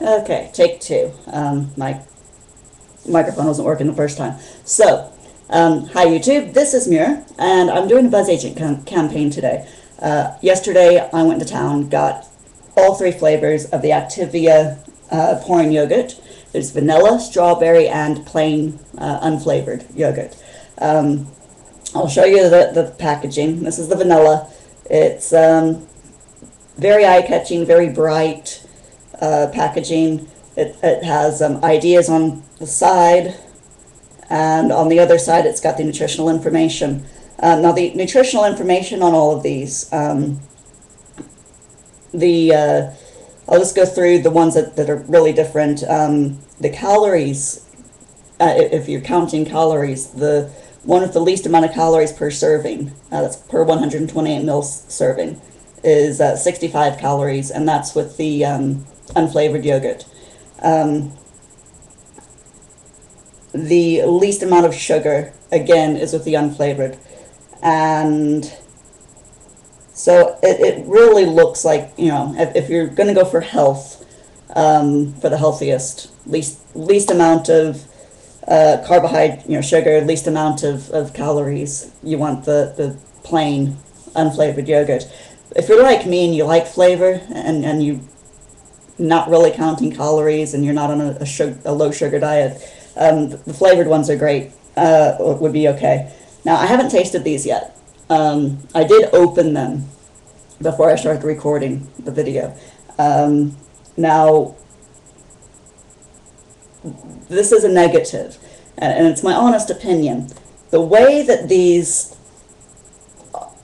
Okay, take two. My microphone wasn't working the first time. So, hi YouTube, this is Muir, and I'm doing a Buzz Agent campaign today. Yesterday, I went to town, got all three flavors of the Activia Pouring Yogurt. There's vanilla, strawberry, and plain unflavored yogurt. I'll show you the packaging. This is the vanilla. It's very eye-catching, very bright packaging. It has ideas on the side, and on the other side it's got the nutritional information. Now the nutritional information on all of these, I'll just go through the ones that are really different. The calories, if you're counting calories, the one with the least amount of calories per serving, that's per 128 mils serving, is 65 calories, and that's with the unflavored yogurt. The least amount of sugar, again, is with the unflavored. And so it really looks like, you know, if you're going to go for health, for the healthiest, least amount of carbohydrate, you know, sugar, least amount of calories, you want the plain unflavored yogurt. If you're like me and you like flavor and you not really counting calories and you're not on a low sugar diet, the flavored ones are great, would be okay. Now, I haven't tasted these yet. I did open them before I started recording the video. Now, this is a negative, and it's my honest opinion. The way that these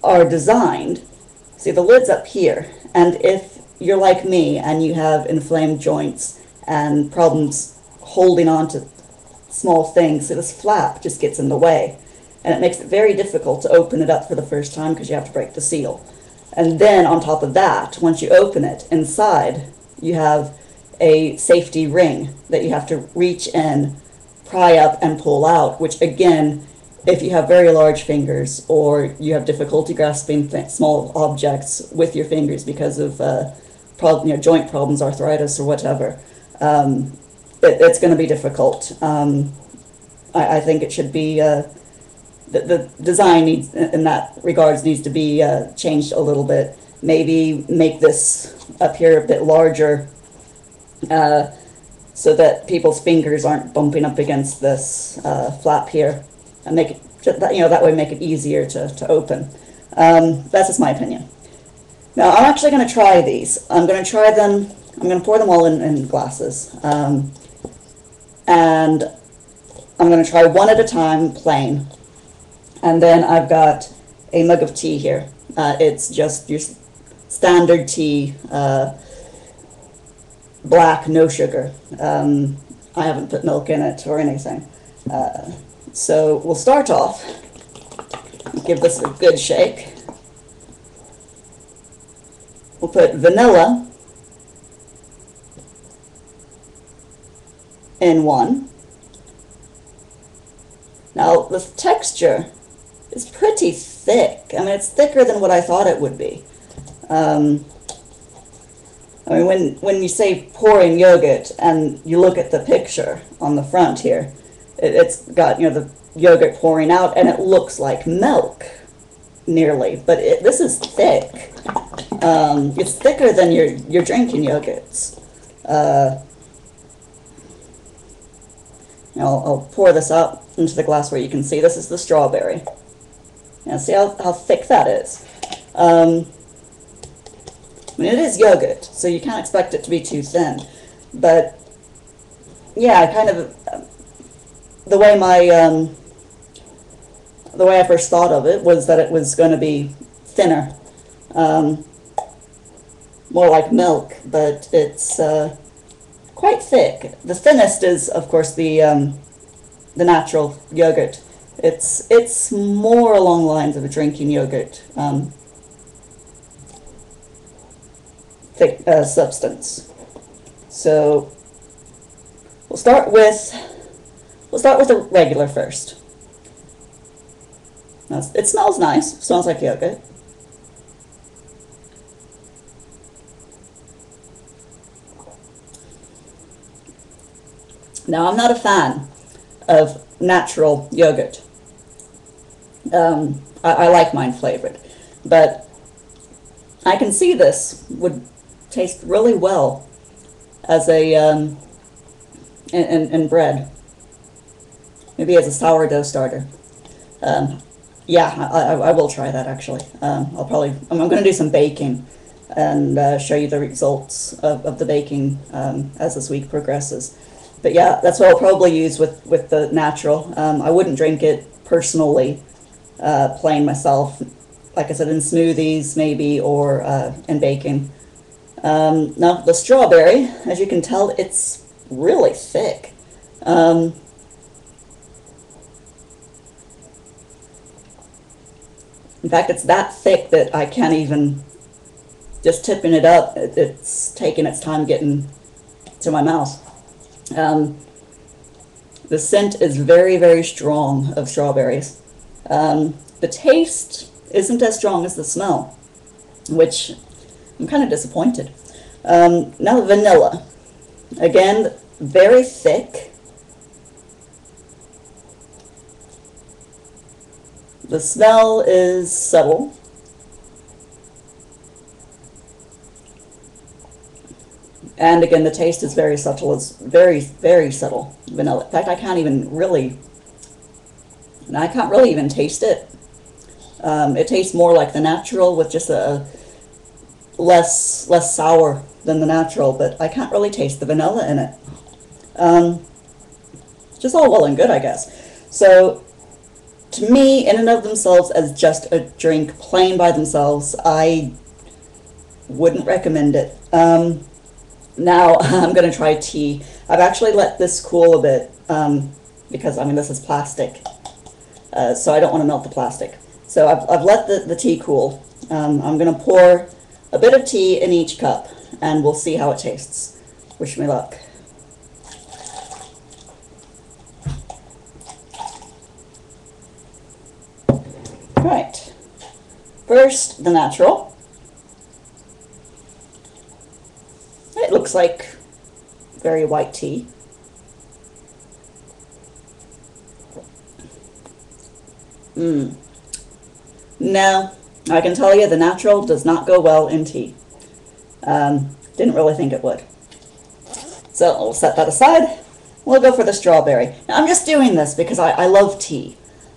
are designed, see the lid's up here, and if you're like me and you have inflamed joints and problems holding on to small things, so this flap just gets in the way, and it makes it very difficult to open it up for the first time because you have to break the seal. And then on top of that, once you open it, inside you have a safety ring that you have to reach in, pry up, and pull out, which again, if you have very large fingers or you have difficulty grasping small objects with your fingers because of joint problems, arthritis, or whatever, it's going to be difficult. I think it should be, the design needs, in that regards, needs to be changed a little bit. Maybe make this up here a bit larger, so that people's fingers aren't bumping up against this flap here, and make it, that way make it easier to open. That's just my opinion. Now, I'm actually going to try these. I'm going to try them, I'm going to pour them all in glasses. And I'm going to try one at a time, plain. And then I've got a mug of tea here. It's just your standard tea, black, no sugar. I haven't put milk in it or anything. So we'll start off, give this a good shake. We'll put vanilla in one. Now the texture is pretty thick. I mean, it's thicker than what I thought it would be. I mean, when you say pouring yogurt and you look at the picture on the front here, it's got, you know, the yogurt pouring out, and it looks like milk, nearly. But this is thick. It's thicker than your drinking yogurts. I'll pour this out into the glass where you can see. This is the strawberry. Now, see how thick that is. I mean, it is yogurt, so you can't expect it to be too thin. But yeah, kind of the way I first thought of it was that it was going to be thinner, more like milk, but it's quite thick. The thinnest is, of course, the natural yogurt. It's more along the lines of a drinking yogurt, thick substance. So we'll start with the regular first. Now, it smells nice. It smells like yogurt. Now, I'm not a fan of natural yogurt. I like mine flavored, but I can see this would taste really well as a in bread, maybe as a sourdough starter. Yeah, I will try that actually. I'm going to do some baking and show you the results of the baking as this week progresses. But yeah, that's what I'll probably use with the natural. I wouldn't drink it personally, plain myself. Like I said, in smoothies maybe, or in baking. Now the strawberry, as you can tell, it's really thick. In fact, it's that thick that I can't even, just tipping it up, it's taking its time getting to my mouth. The scent is very, very strong of strawberries. The taste isn't as strong as the smell, which I'm kind of disappointed. Now vanilla. Again, very thick. The smell is subtle. And again, the taste is very subtle. It's very, very subtle vanilla. In fact, I can't really even taste it. It tastes more like the natural, with just a less sour than the natural, but I can't really taste the vanilla in it. Just all well and good, I guess. So, to me, in and of themselves, as just a drink, plain by themselves, I wouldn't recommend it. Now, I'm going to try tea. I've actually let this cool a bit, because, I mean, this is plastic, so I don't want to melt the plastic. So I've let the tea cool. I'm going to pour a bit of tea in each cup, and we'll see how it tastes. Wish me luck. Right. First, the natural. It looks like very white tea. No, I can tell you the natural does not go well in tea. Didn't really think it would. So we'll set that aside. We'll go for the strawberry. Now, I'm just doing this because I love tea.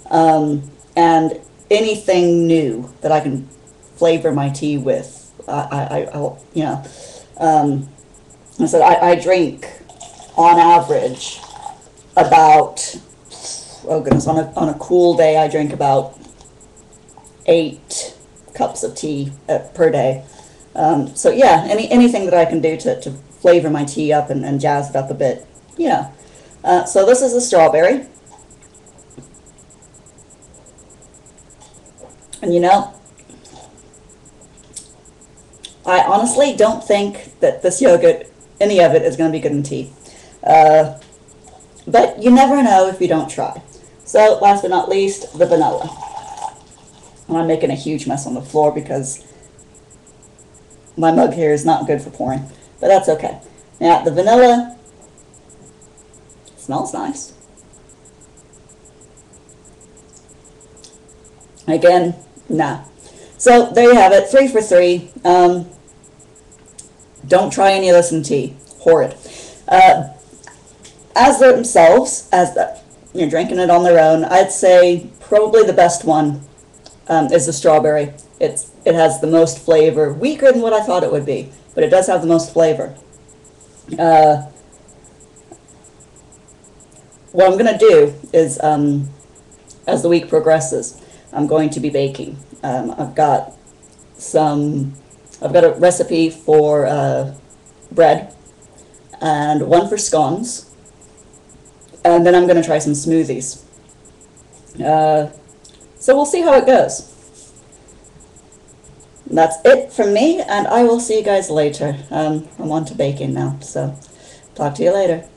And anything new that I can flavor my tea with, I'll, you know. So I drink, on average, about, oh goodness, on a cool day I drink about 8 cups of tea per day. So yeah, anything that I can do to flavor my tea up and jazz it up a bit, yeah. So this is the strawberry. And you know, I honestly don't think that this yogurt, any of it, is going to be good in tea. But you never know if you don't try. So last but not least, the vanilla. And I'm making a huge mess on the floor because my mug here is not good for pouring. But that's okay. Now, the vanilla smells nice. Again, nah. So there you have it, 3 for 3. Don't try any of this in tea. Horrid. As themselves, you're drinking it on their own, I'd say probably the best one is the strawberry. It has the most flavor, weaker than what I thought it would be, but it does have the most flavor. What I'm going to do is, as the week progresses, I'm going to be baking. I've got a recipe for bread and one for scones, and then I'm going to try some smoothies. So we'll see how it goes. That's it from me, and I will see you guys later. I'm on to baking now, so talk to you later.